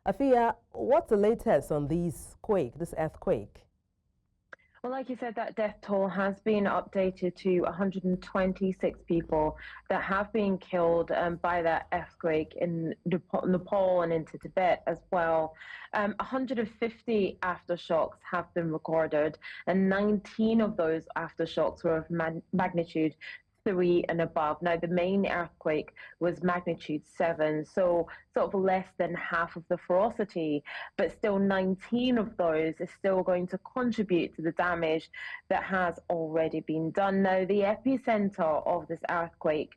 Afia, what's the latest on this earthquake? Well, like you said, that death toll has been updated to 126 people that have been killed by that earthquake in Nepal and into Tibet as well. 150 aftershocks have been recorded, and 19 of those aftershocks were of magnitude 3 and above. Now, the main earthquake was magnitude 7, so sort of less than half of the ferocity, but still 19 of those is still going to contribute to the damage that has already been done. Now, the epicenter of this earthquake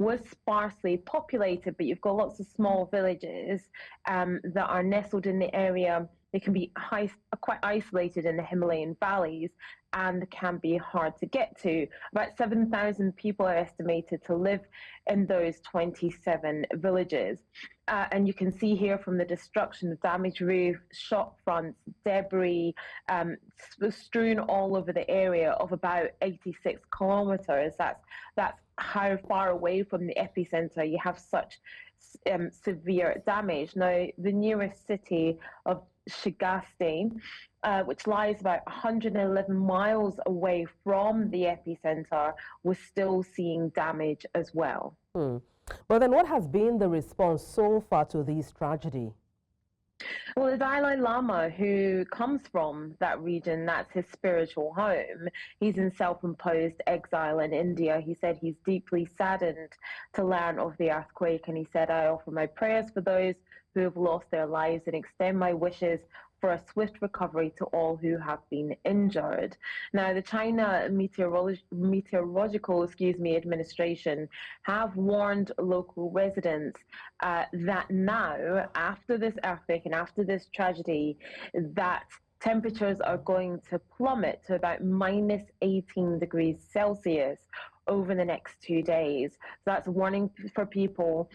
was sparsely populated, but you've got lots of small villages that are nestled in the area. They can be quite isolated in the Himalayan valleys and can be hard to get to. About 7,000 people are estimated to live in those 27 villages. And you can see here from the destruction of damaged roofs, shop fronts, debris strewn all over the area of about 86 kilometers. That's how far away from the epicenter you have such severe damage. Now, the nearest city of Shigasti, which lies about 111 miles away from the epicenter, was still seeing damage as well. Well, then what has been the response so far to this tragedy? Well, the Dalai Lama, who comes from that region, that's his spiritual home. He's in self-imposed exile in India. He said he's deeply saddened to learn of the earthquake, and he said, I offer my prayers for those who have lost their lives and extend my wishes for a swift recovery to all who have been injured. Now, the China Meteorological Administration have warned local residents that now, after this earthquake and after this tragedy, that temperatures are going to plummet to about minus 18 degrees Celsius over the next 2 days. So that's a warning for people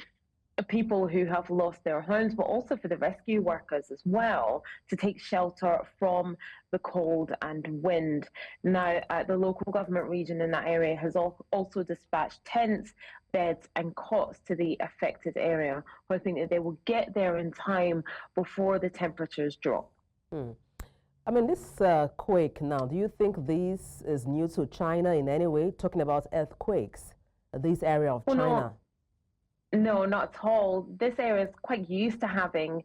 who have lost their homes, but also for the rescue workers as well, to take shelter from the cold and wind. Now, the local government region in that area has also dispatched tents, beds, and cots to the affected area, hoping that they will get there in time before the temperatures drop. I mean, this quake now, do you think this is new to China in any way, talking about earthquakes, this area of China? No, not at all. This area is quite used to having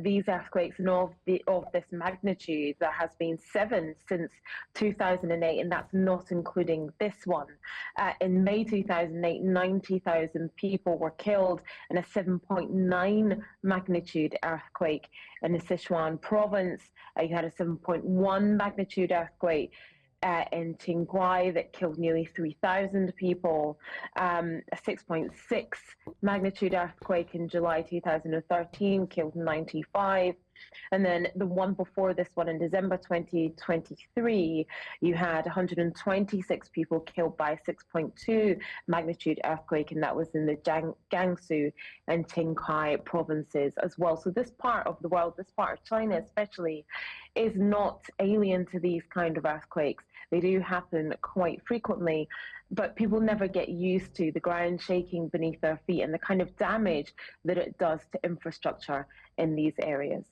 these earthquakes and of this magnitude. That has been 7 since 2008, and that's not including this one. In May 2008, 90,000 people were killed in a 7.9 magnitude earthquake in the Sichuan province. You had a 7.1 magnitude earthquake in Qinghai that killed nearly 3,000 people, a 6.6 magnitude earthquake in July 2013 killed 95. And then the one before this one in December 2023, you had 126 people killed by a 6.2 magnitude earthquake, and that was in the Jiangsu and Qinghai provinces as well. So this part of the world, this part of China especially, is not alien to these kind of earthquakes. They do happen quite frequently, but people never get used to the ground shaking beneath their feet and the kind of damage that it does to infrastructure in these areas.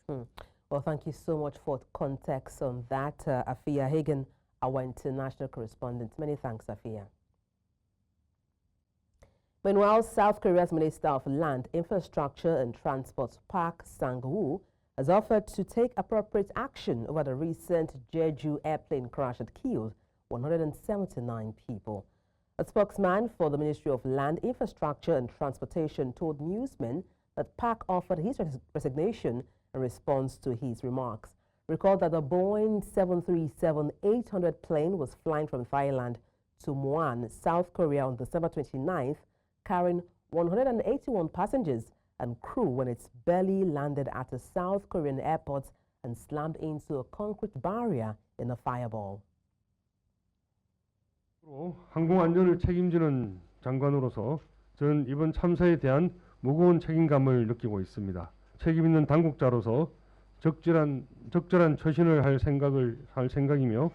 Well, thank you so much for context on that, Afia Hagen, our international correspondent. Many thanks, Afia. Meanwhile, South Korea's Minister of Land, Infrastructure and Transport, Park Sang-woo, has offered to take appropriate action over the recent Jeju airplane crash that killed 179 people. A spokesman for the Ministry of Land, Infrastructure and Transportation told newsmen that Park offered his resignation in response to his remarks. Recall that the Boeing 737-800 plane was flying from Thailand to Muan, South Korea on December 29th, carrying 181 passengers and crew when it barely landed at a South Korean airport and slammed into a concrete barrier in a fireball. 항공 안전을 책임지는 장관으로서 저는 이번 참사에 대한 무거운 책임감을 느끼고 있습니다. 책임 있는 당국자로서 적절한 처신을 할 생각이며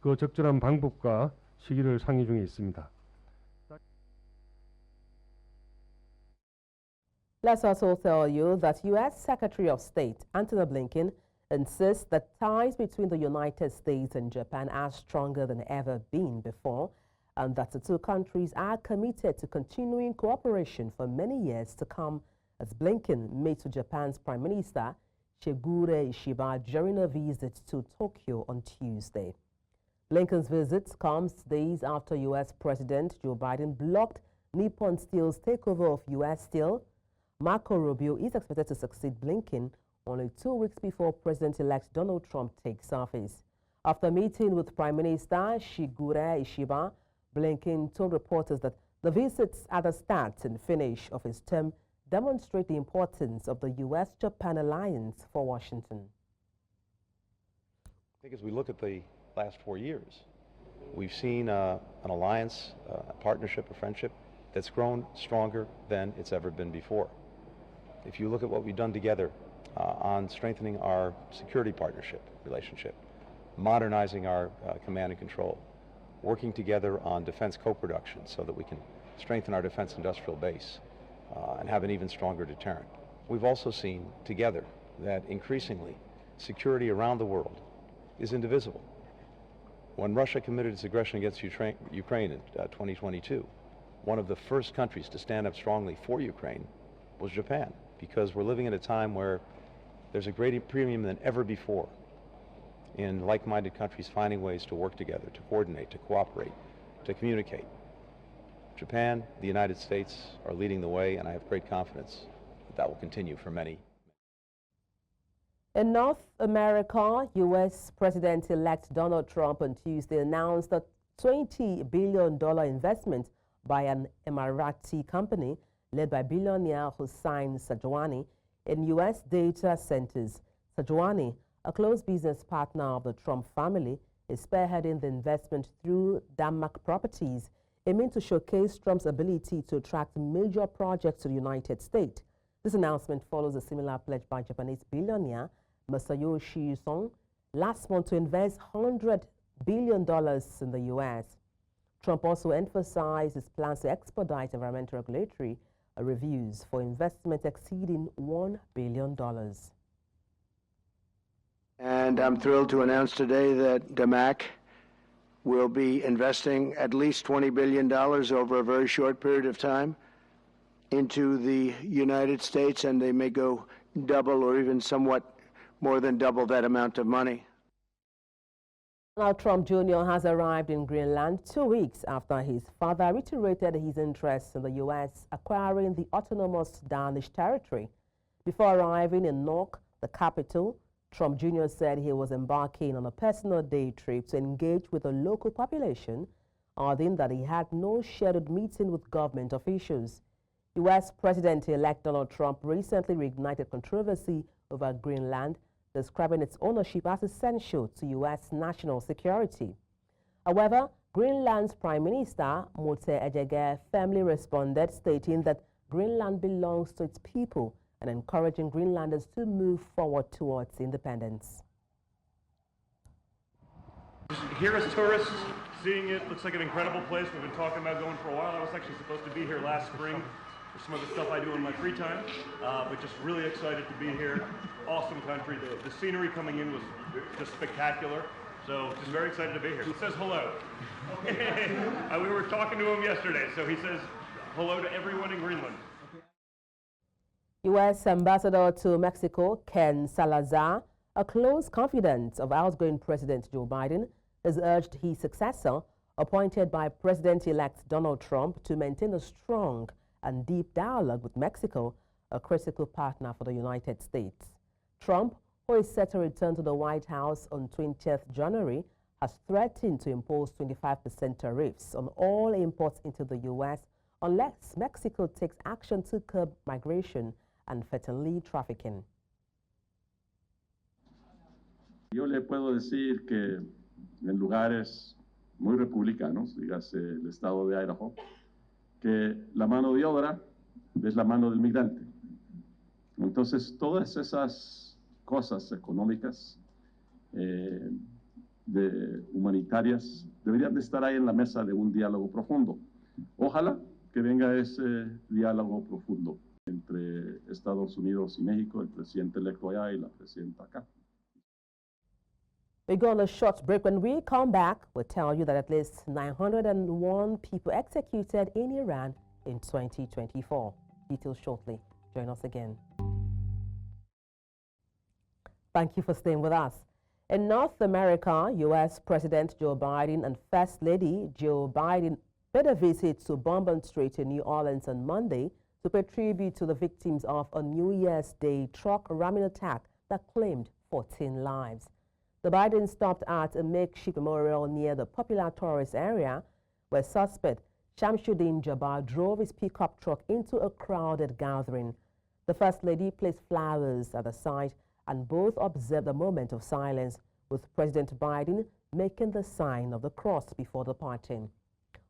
그 적절한 방법과 시기를 상의 중에 있습니다. Let's also tell you that U.S. Secretary of State Antony Blinken insists that ties between the United States and Japan are stronger than ever been before, and that the two countries are committed to continuing cooperation for many years to come, as Blinken met with Japan's Prime Minister Shigeru Ishiba during a visit to Tokyo on Tuesday. Blinken's visit comes days after U.S. President Joe Biden blocked Nippon Steel's takeover of U.S. Steel. Marco Rubio is expected to succeed Blinken only 2 weeks before President-elect Donald Trump takes office. After meeting with Prime Minister Shigeru Ishiba, Blinken told reporters that the visits at the start and finish of his term demonstrate the importance of the U.S.-Japan alliance for Washington. I think as we look at the last 4 years, we've seen an alliance, a partnership, a friendship that's grown stronger than it's ever been before. If you look at what we've done together on strengthening our security partnership relationship, modernizing our command and control, working together on defense co-production so that we can strengthen our defense industrial base and have an even stronger deterrent. We've also seen together that increasingly security around the world is indivisible. When Russia committed its aggression against Ukraine in 2022, one of the first countries to stand up strongly for Ukraine was Japan, because we're living at a time where there's a greater premium than ever before in like-minded countries finding ways to work together, to coordinate, to cooperate, to communicate. Japan, the United States are leading the way, and I have great confidence that that will continue for many. In North America, U.S. President-elect Donald Trump on Tuesday announced a $20 billion investment by an Emirati company led by billionaire Hossein Sajwani in U.S. data centers. Sajwani, a close business partner of the Trump family, is spearheading the investment through Denmark Properties, aiming to showcase Trump's ability to attract major projects to the United States. This announcement follows a similar pledge by Japanese billionaire Masayoshi Son last month to invest $100 billion in the U.S. Trump also emphasized his plans to expedite environmental regulatory reviews for investment exceeding $1 billion. And I'm thrilled to announce today that DMAC will be investing at least $20 billion over a very short period of time into the United States, and they may go double or even somewhat more than double that amount of money. Donald Trump Jr. has arrived in Greenland 2 weeks after his father reiterated his interest in the U.S. acquiring the autonomous Danish territory. Before arriving in Nuuk, the capital, Trump Jr. said he was embarking on a personal day trip to engage with the local population, adding that he had no scheduled meeting with government officials. U.S. President-elect Donald Trump recently reignited controversy over Greenland, describing its ownership as essential to U.S. national security. However, Greenland's Prime Minister, Motse Ejege, firmly responded, stating that Greenland belongs to its people and encouraging Greenlanders to move forward towards independence. Here as tourists, seeing it looks like an incredible place. We've been talking about going for a while. I was actually supposed to be here last spring for some of the stuff I do in my free time, but just really excited to be here. Awesome country. The scenery coming in was just spectacular. So just very excited to be here. He says hello. We were talking to him yesterday, so he says hello to everyone in Greenland. U.S. Ambassador to Mexico, Ken Salazar, a close confidant of outgoing President Joe Biden, has urged his successor, appointed by President-elect Donald Trump, to maintain a strong and deep dialogue with Mexico, a critical partner for the United States. Trump, who is set to return to the White House on 20th January, has threatened to impose 25% tariffs on all imports into the U.S. unless Mexico takes action to curb migration and fentanyl trafficking. Yo le puedo decir que en lugares muy republicanos, dígase el estado de Idaho, que la mano de obra es la mano del migrante. Entonces, todas esas cosas económicas, humanitarias, deberían de estar ahí en la mesa de un diálogo profundo. Ojalá que venga ese diálogo profundo. entre Estados Unidos y México, el presidente electo allá y la presidenta acá. We go on a short break. When we come back, we'll tell you that at least 901 people executed in Iran in 2024. Details shortly. Join us again. Thank you for staying with us. In North America, U.S. President Joe Biden and First Lady Jill Biden paid a visit to Bourbon Street in New Orleans on Monday to pay tribute to the victims of a New Year's Day truck ramming attack that claimed 14 lives. The Bidens stopped at a makeshift memorial near the popular tourist area where suspect Shamsuddin Jabbar drove his pickup truck into a crowded gathering. The First Lady placed flowers at the site and both observed a moment of silence, with President Biden making the sign of the cross before departing.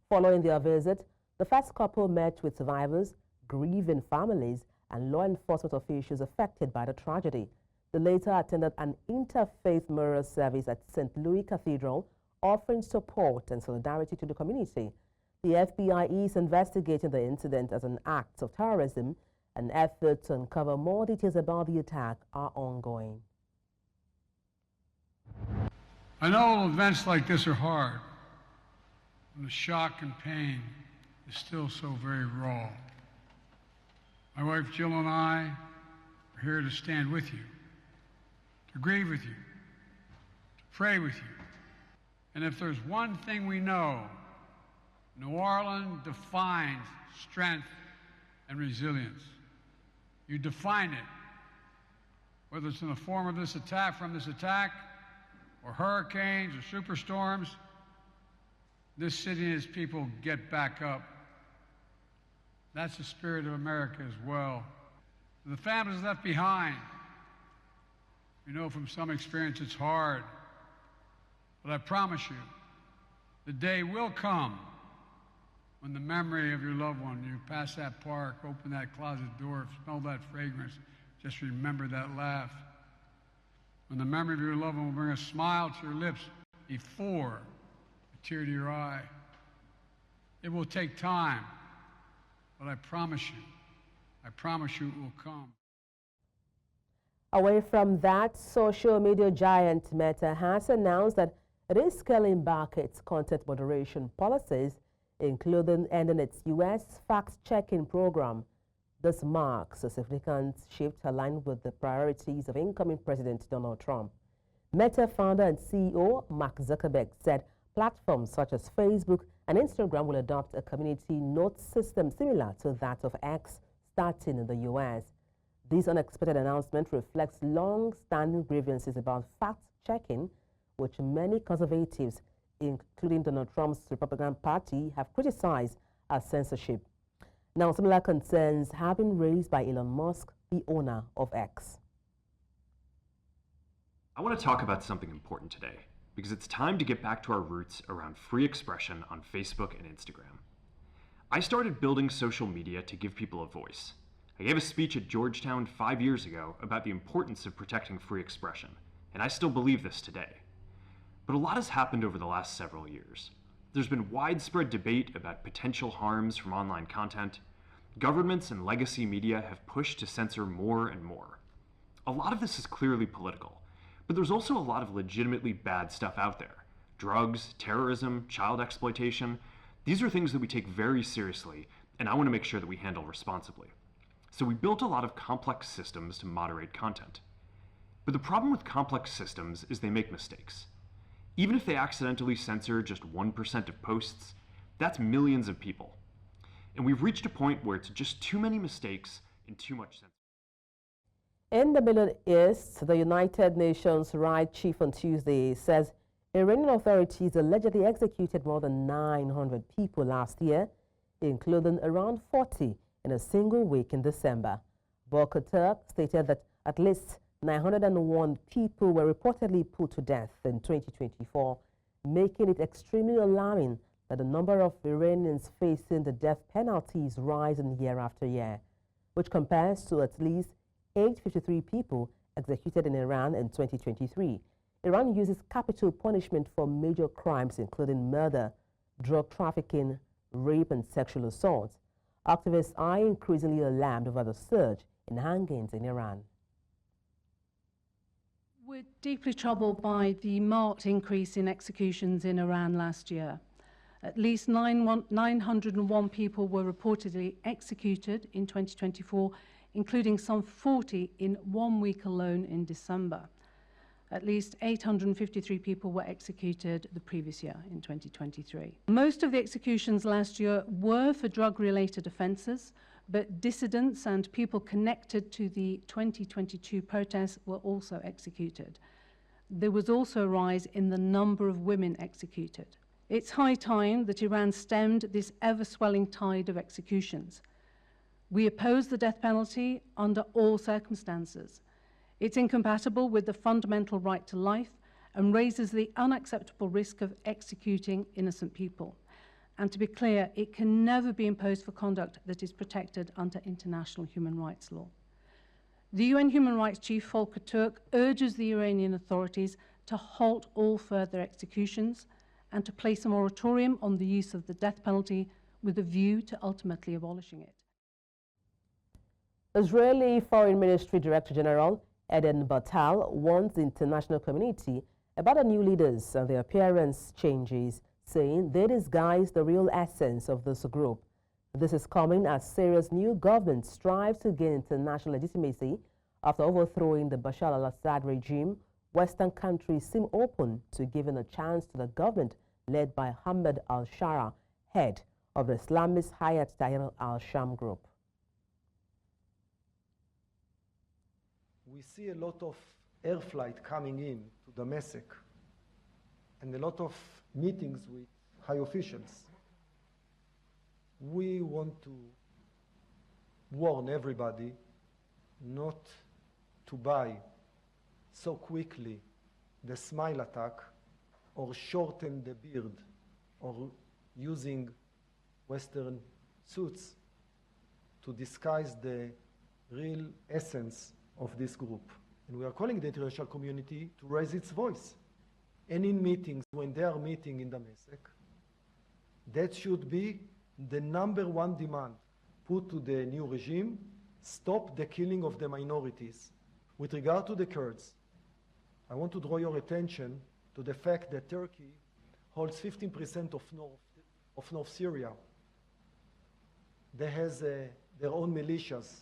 Following their visit, the first couple met with survivors, grieving families, and law enforcement officials affected by the tragedy. The latter attended an interfaith memorial service at St. Louis Cathedral, offering support and solidarity to the community. The FBI is investigating the incident as an act of terrorism, and efforts to uncover more details about the attack are ongoing. I know events like this are hard, and the shock and pain is still so very raw. My wife Jill and I are here to stand with you, to grieve with you, to pray with you. And if there's one thing we know, New Orleans defines strength and resilience. You define it, whether it's in the form of this attack, or hurricanes or superstorms. This city and its people get back up. That's the spirit of America as well. The families left behind, we know from some experience it's hard, but I promise you, the day will come when the memory of your loved one, you pass that park, open that closet door, smell that fragrance, just remember that laugh. When the memory of your loved one will bring a smile to your lips before a tear to your eye. It will take time, but I promise you it will come. Away from that, social media giant Meta has announced that it is scaling back its content moderation policies, including ending its U.S. fact-checking program. This marks a significant shift aligned with the priorities of incoming President Donald Trump. Meta founder and CEO Mark Zuckerberg said platforms such as Facebook and Instagram will adopt a community note system similar to that of X starting in the U.S. This unexpected announcement reflects long-standing grievances about fact-checking, which many conservatives, including Donald Trump's Republican Party, have criticized as censorship. Now, similar concerns have been raised by Elon Musk, the owner of X. I want to talk about something important today, because it's time to get back to our roots around free expression on Facebook and Instagram. I started building social media to give people a voice. I gave a speech at Georgetown 5 years ago about the importance of protecting free expression, and I still believe this today. But a lot has happened over the last several years. There's been widespread debate about potential harms from online content. Governments and legacy media have pushed to censor more and more. A lot of this is clearly political, but there's also a lot of legitimately bad stuff out there. Drugs, terrorism, child exploitation. These are things that we take very seriously, and I want to make sure that we handle responsibly. So we built a lot of complex systems to moderate content. But the problem with complex systems is they make mistakes. Even if they accidentally censor just 1% of posts, that's millions of people. And we've reached a point where it's just too many mistakes and too much censorship. In the Middle East, the United Nations Right Chief on Tuesday says Iranian authorities allegedly executed more than 900 people last year, including around 40 in a single week in December. Volker stated that at least 901 people were reportedly put to death in 2024, making it extremely alarming that the number of Iranians facing the death penalty is rising year after year, which compares to at least 853 people executed in Iran in 2023. Iran uses capital punishment for major crimes including murder, drug trafficking, rape, and sexual assault. activists are increasingly alarmed over the surge in hangings in Iran. We're deeply troubled by the marked increase in executions in Iran last year. At least 901 people were reportedly executed in 2024, including some 40 in 1 week alone in December. At least 853 people were executed the previous year in 2023. Most of the executions last year were for drug-related offences, but dissidents and people connected to the 2022 protests were also executed. There was also a rise in the number of women executed. It's high time that Iran stemmed this ever-swelling tide of executions. We oppose the death penalty under all circumstances. It's incompatible with the fundamental right to life and raises the unacceptable risk of executing innocent people. And to be clear, it can never be imposed for conduct that is protected under international human rights law. The UN Human Rights Chief Volker Turk urges the Iranian authorities to halt all further executions and to place a moratorium on the use of the death penalty with a view to ultimately abolishing it. Israeli Foreign Ministry Director General Eden Batal warns the international community about the new leaders and their appearance changes, saying they disguise the real essence of this group. This is coming as Syria's new government strives to gain international legitimacy after overthrowing the Bashar al-Assad regime. Western countries seem open to giving a chance to the government led by Ahmed al-Shara, head of the Islamist Hayat Tahrir al-Sham group. We see a lot of air flight coming in to Damascus and a lot of meetings with high officials. We want to warn everybody not to buy so quickly the smile attack or shorten the beard or using Western suits to disguise the real essence of this group. And we are calling the international community to raise its voice. And in meetings, when they are meeting in Damascus, that should be the #1 demand put to the new regime: stop the killing of the minorities. With regard to the Kurds, I want to draw your attention to the fact that Turkey holds 15% of North Syria. They have their own militias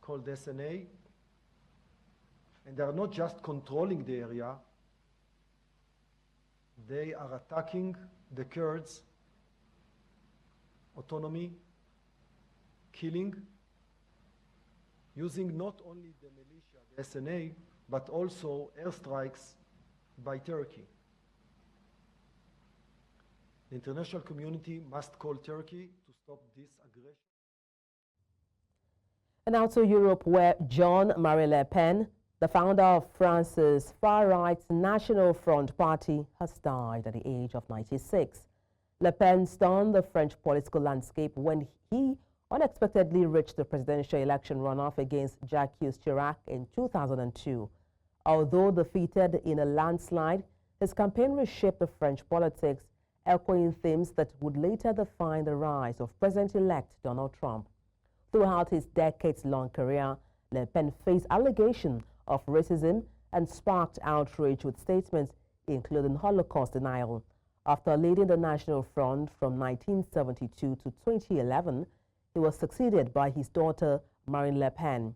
called SNA, and they are not just controlling the area, they are attacking the Kurds' autonomy, killing, using not only the militia, the SNA, but also airstrikes by Turkey. The international community must call Turkey to stop this aggression. And now to Europe, where Jean-Marie Le Pen, the founder of France's far-right National Front Party, has died at the age of 96. Le Pen stunned the French political landscape when he unexpectedly reached the presidential election runoff against Jacques Chirac in 2002. Although defeated in a landslide, his campaign reshaped the French politics, echoing themes that would later define the rise of President-elect Donald Trump. Throughout his decades-long career, Le Pen faced allegations of racism and sparked outrage with statements including Holocaust denial. After leading the National Front from 1972 to 2011, he was succeeded by his daughter, Marine Le Pen.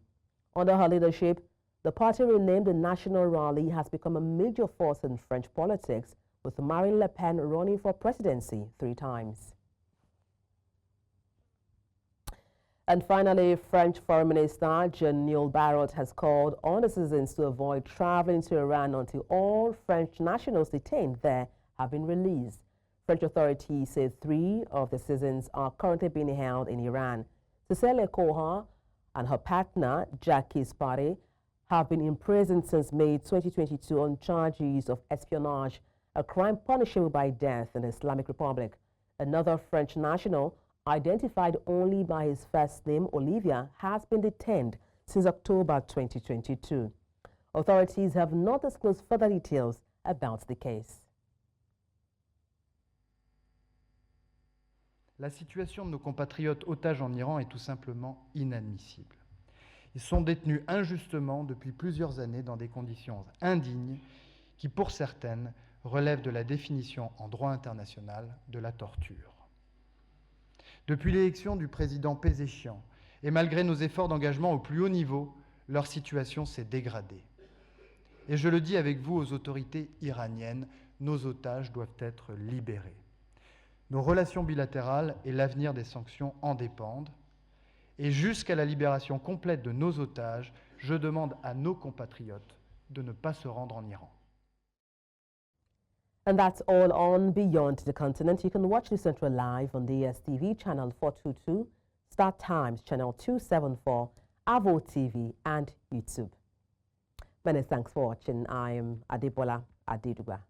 Under her leadership, the party renamed the National Rally has become a major force in French politics, with Marine Le Pen running for presidency 3 times. And finally, French Foreign Minister Jean-Noël Barrot has called on the citizens to avoid traveling to Iran until all French nationals detained there have been released. French authorities say 3 of the citizens are currently being held in Iran. Cécile Koha and her partner, Jacques Spade, have been imprisoned since May 2022 on charges of espionage, a crime punishable by death in the Islamic Republic. Another French national, identified only by his first name, Olivia, has been detained since October 2022. Authorities have not disclosed further details about the case. La situation de nos compatriotes otages en Iran est tout simplement inadmissible. Ils sont détenus injustement depuis plusieurs années dans des conditions indignes qui, pour certaines, relèvent de la définition en droit international de la torture. Depuis l'élection du président Pezeshkian, et malgré nos efforts d'engagement au plus haut niveau, leur situation s'est dégradée. Et je le dis avec vous aux autorités iraniennes, nos otages doivent être libérés. Nos relations bilatérales et l'avenir des sanctions en dépendent. Et jusqu'à la libération complète de nos otages, je demande à nos compatriotes de ne pas se rendre en Iran. And that's all on Beyond the Continent. You can watch the Central live on DSTV channel 422, Star Times channel 274, Avo TV and YouTube. Many thanks for watching. I am Adebola Adeduba.